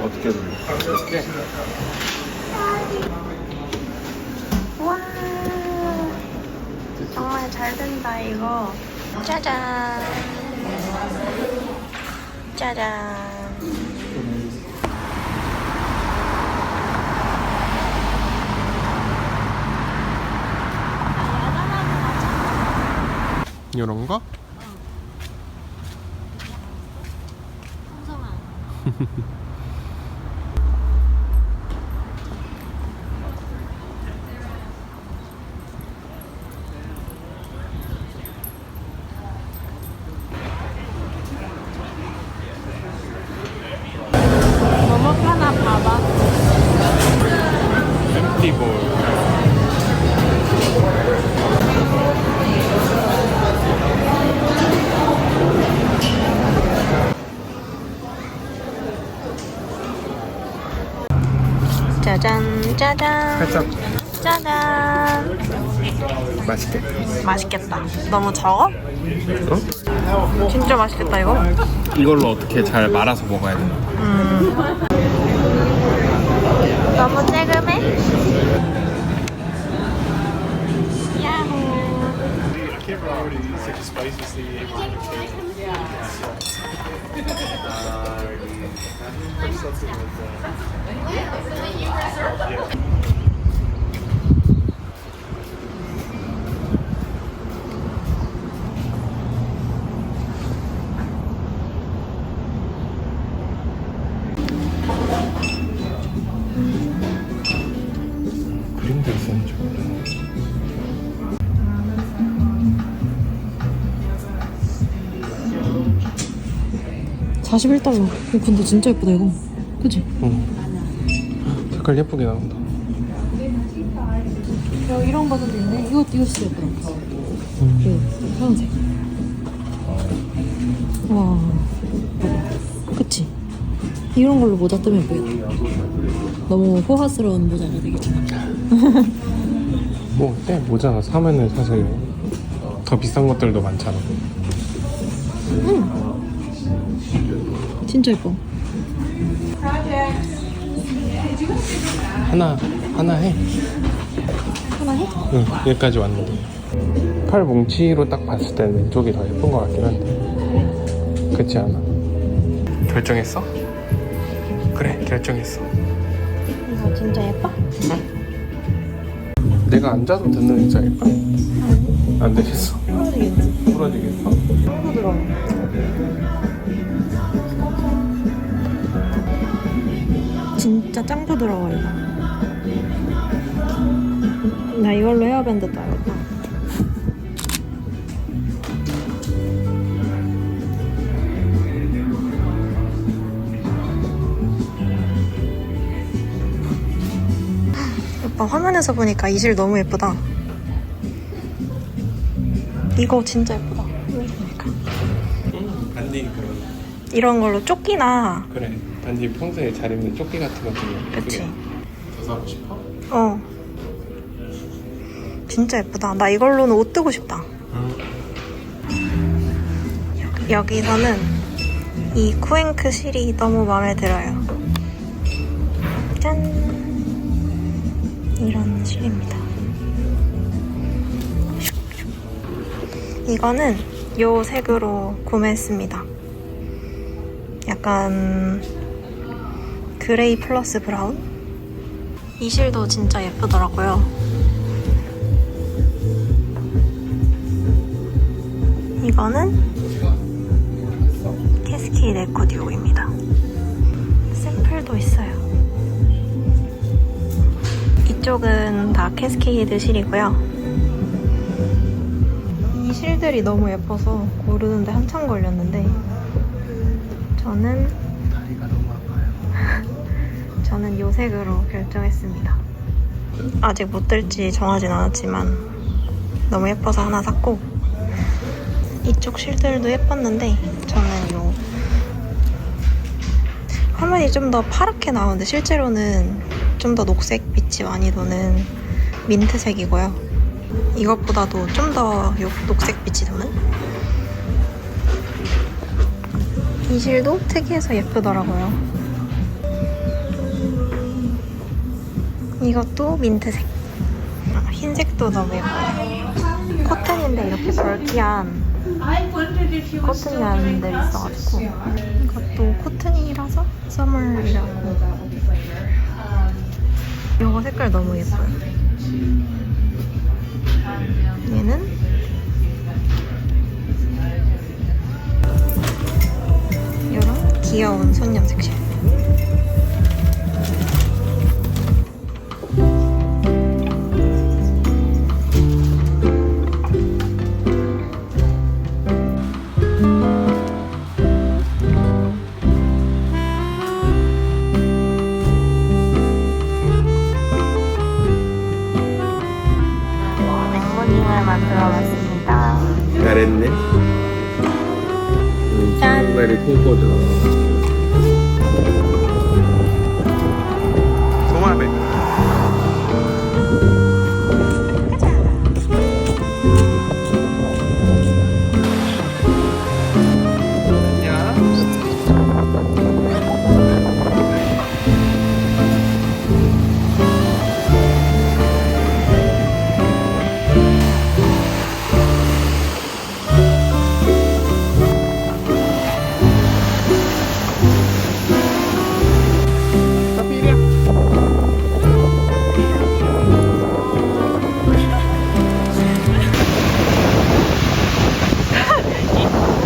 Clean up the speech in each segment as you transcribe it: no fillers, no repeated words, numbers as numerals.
어떻게 돌려? 이렇게? 와, 정말 잘 된다 이거. 짜잔. 짜잔. 이런 거? 너무 편하 봐봐. 엠티볼. 짜잔 짜잔. 살짝 짜잔. 맛있게? 맛있겠다. 너무 적어? 어? 진짜 맛있겠다 이거. 이걸로 어떻게 잘 말아서 먹어야 되나? 너무 쬐금해? 야호. 그림도 있었는지 몰라. 41달러. 근데 진짜 예쁘다 이거. 그치? 응. 색깔 예쁘게 나온다. 야, 이런 버전도 있네. 이거 진짜 예쁘다. 이거 파란색. 와. 봐봐. 그치? 이런 걸로 모자 뜨면 예쁘겠다. 너무 호화스러운 모자가 되겠지만. 뭐 어때? 모자 사면은 사실 더 비싼 것들도 많잖아. 진짜 예뻐. 하나 해. 하나 해? 응, 여기까지 왔는데. 팔 뭉치로 딱 봤을 때는 왼쪽이 더 예쁜 것 같긴 한데. 그렇지 않아? 결정했어? 그래, 결정했어. 이거 진짜 예뻐? 내가 앉아서 듣는 의자일까? 안 되겠어. 부러지겠지? 부러지겠어? 너무 부드러워. 진짜 짱 부드러워 이거. 나 이걸로 헤어밴드 따야겠다. 오빠 화면에서 보니까 이 실 너무 예쁘다. 이거 진짜 예쁘다. 단지 그런. 이런 걸로 조끼나. 그래. 단지 평소에 잘 입는 조끼 같은 것도 그치. 더 사고 싶어? 어. 진짜 예쁘다. 나 이걸로는 옷 뜨고 싶다. 여기서는 이 쿠앤크 실이 너무 마음에 들어요. 짠! 이런 실입니다. 이거는 요 색으로 구매했습니다. 약간 그레이 플러스 브라운? 이 실도 진짜 예쁘더라고요. 이거는 캐스케이드 에코듀오입니다. 샘플도 있어요. 이쪽은 다 캐스케이드 실이고요. 이 실들이 너무 예뻐서 고르는데 한참 걸렸는데 저는 다리가 너무 아파요. 저는 요 색으로 결정했습니다. 아직 못 들지 정하진 않았지만 너무 예뻐서 하나 샀고, 이쪽 실들도 예뻤는데 저는 요 화면이 좀 더 파랗게 나오는데 실제로는 좀 더 녹색 빛이 많이 도는 민트색이고요. 이것보다도 좀 더 녹색빛이 도는? 이 실도 특이해서 예쁘더라고요. 이것도 민트색. 흰색도 너무 예뻐요. 코튼인데 이렇게 벌기한 코튼이 있어가지고 이것도 코튼이라서 서멀이라고. 이거 색깔 너무 예뻐요. 얘는 이런 귀여운 손님 색실. 맹모닝을 만들어봤습니다. 잘했네. 짠. 정말 통거든. 소마베.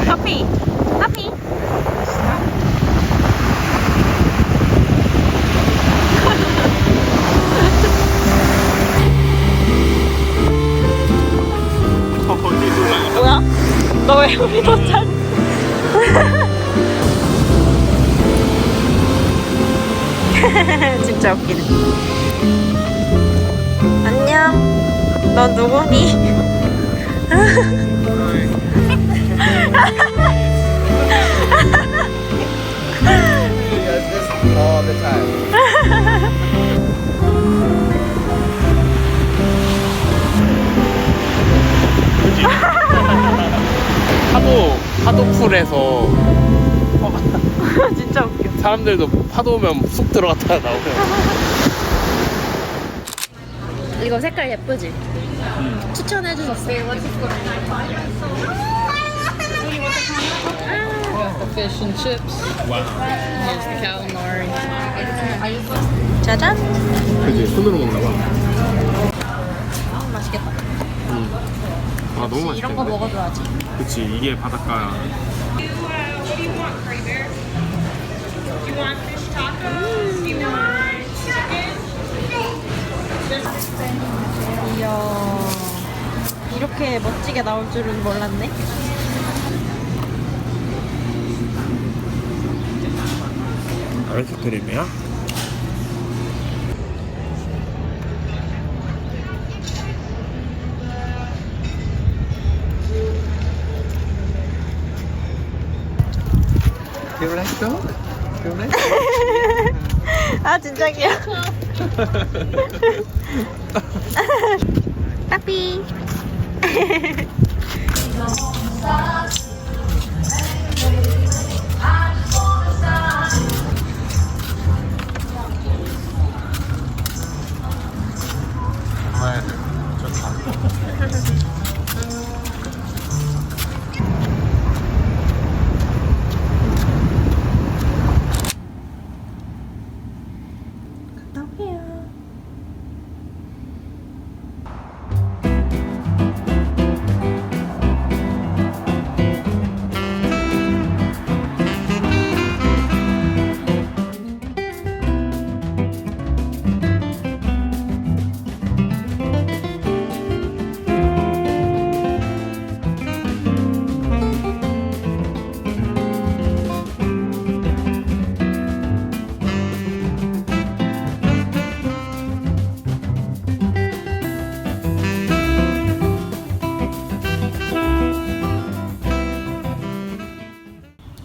커피! 커피! 뭐야? 너 왜 우리 도착? 진짜 웃기네. 안녕. 너 누구니? all the time. 파도풀에서 진짜 웃겨. 사람들도 파도 오면 쑥 들어갔다가 나오고. 이거 색깔 예쁘지? 추천해 주셨어. Fish and chips. 와. Here's the calamari. 짜잔. 그지 손으로 먹나 봐. 맛있겠다. 아 너무 맛있겠네. 이런 거 먹어줘야지. 그치 이게 바닷가. 이야. 이렇게 멋지게 나올 줄은 몰랐네. 아이스크림이야? Do you like dog? Do you like 아 진짜 귀여워. 빠삐. 정말 좋다.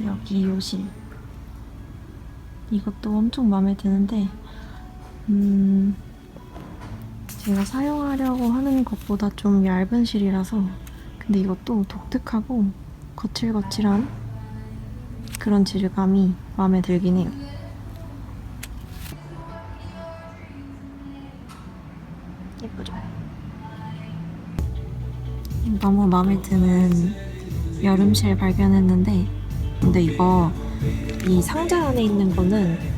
여기 요실. 이것도 엄청 마음에 드는데 제가 사용하려고 하는 것보다 좀 얇은 실이라서 근데 이것도 독특하고 거칠거칠한 그런 질감이 마음에 들긴 해요. 예쁘죠? 너무 마음에 드는 여름실 발견했는데 근데 이거 이 상자 안에 있는 거는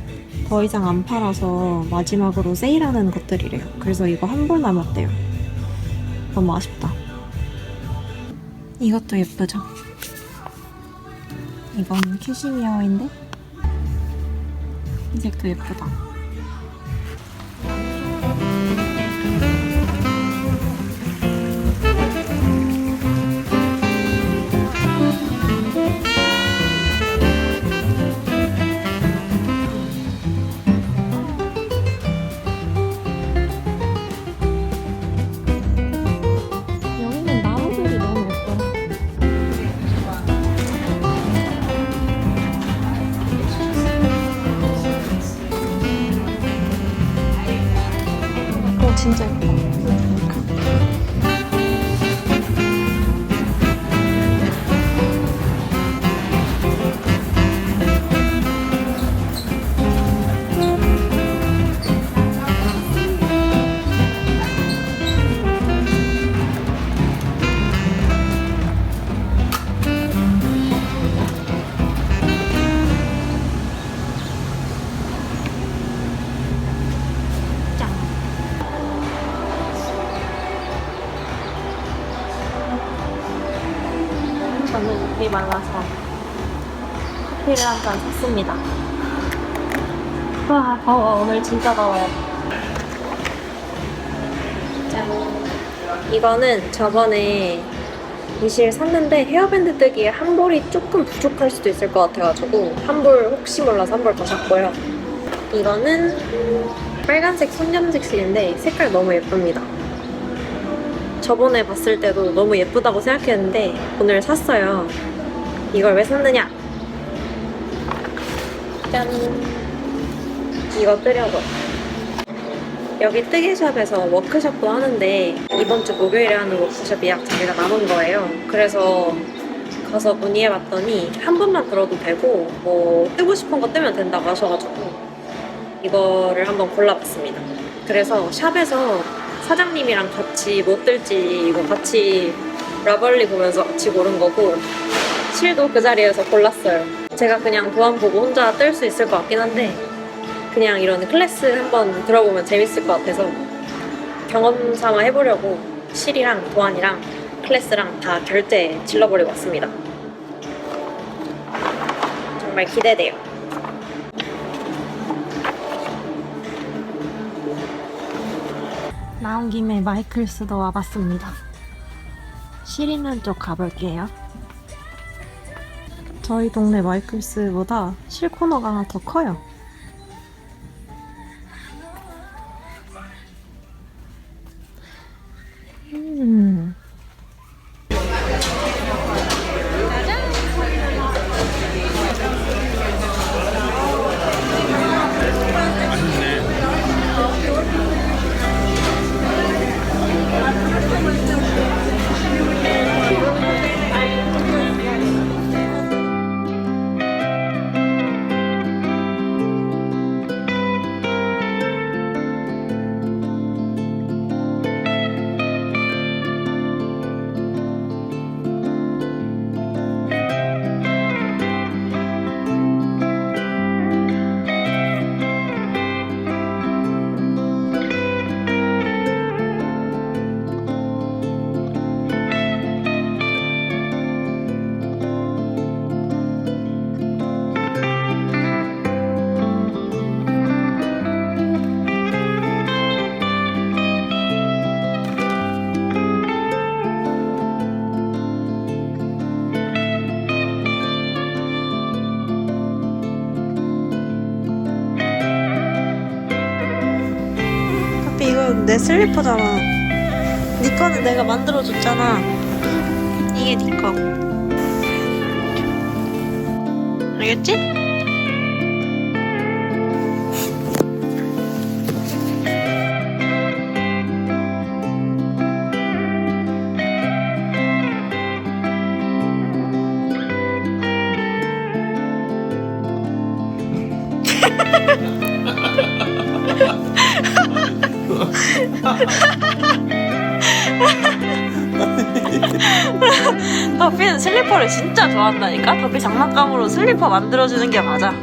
더 이상 안 팔아서 마지막으로 세일하는 것들이래요. 그래서 이거 한 벌 남았대요. 너무 아쉽다. 이것도 예쁘죠? 이건 캐시미어인데 이 색도 예쁘다. 여기는 나무들이 너무 예뻐요. 오, 진짜 예뻐. 저는 목이 말라서 커피를 한 잔 샀습니다. 와, 더워. 오늘 진짜 더워요. 짠. 이거는 저번에 이 실 샀는데 헤어밴드 뜨기에 한 볼이 조금 부족할 수도 있을 것 같아가지고 한 볼 혹시 몰라서 한 벌 더 샀고요. 이거는 빨간색 손염색 실인데 색깔 너무 예쁩니다. 저번에 봤을 때도 너무 예쁘다고 생각했는데 오늘 샀어요. 이걸 왜 샀느냐? 짠! 이거 뜨려고. 여기 뜨개샵에서 워크숍도 하는데 이번 주 목요일에 하는 워크숍 예약 자리가 남은 거예요. 그래서 가서 문의해봤더니 한 번만 들어도 되고 뭐 뜨고 싶은 거 뜨면 된다고 하셔가지고 이거를 한번 골라봤습니다. 그래서 샵에서 사장님이랑 같이 뭐 뜰지 이거 같이 라벌리 보면서 같이 고른 거고 실도 그 자리에서 골랐어요. 제가 그냥 도안 보고 혼자 뜰 수 있을 것 같긴 한데 그냥 이런 클래스 한번 들어보면 재밌을 것 같아서 경험 삼아 해보려고 실이랑 도안이랑 클래스랑 다 결제 질러버리고 왔습니다. 정말 기대돼요. 나온 김에 마이클스도 와봤습니다. 실 있는 쪽 가볼게요. 저희 동네 마이클스보다 실 코너가 하나 더 커요. 내 슬리퍼잖아. 네 거는 내가 만들어줬잖아. 이게 네 거. 알겠지? 더피는 슬리퍼를 진짜 좋아한다니까? 더피 장난감으로 슬리퍼 만들어주는 게 맞아.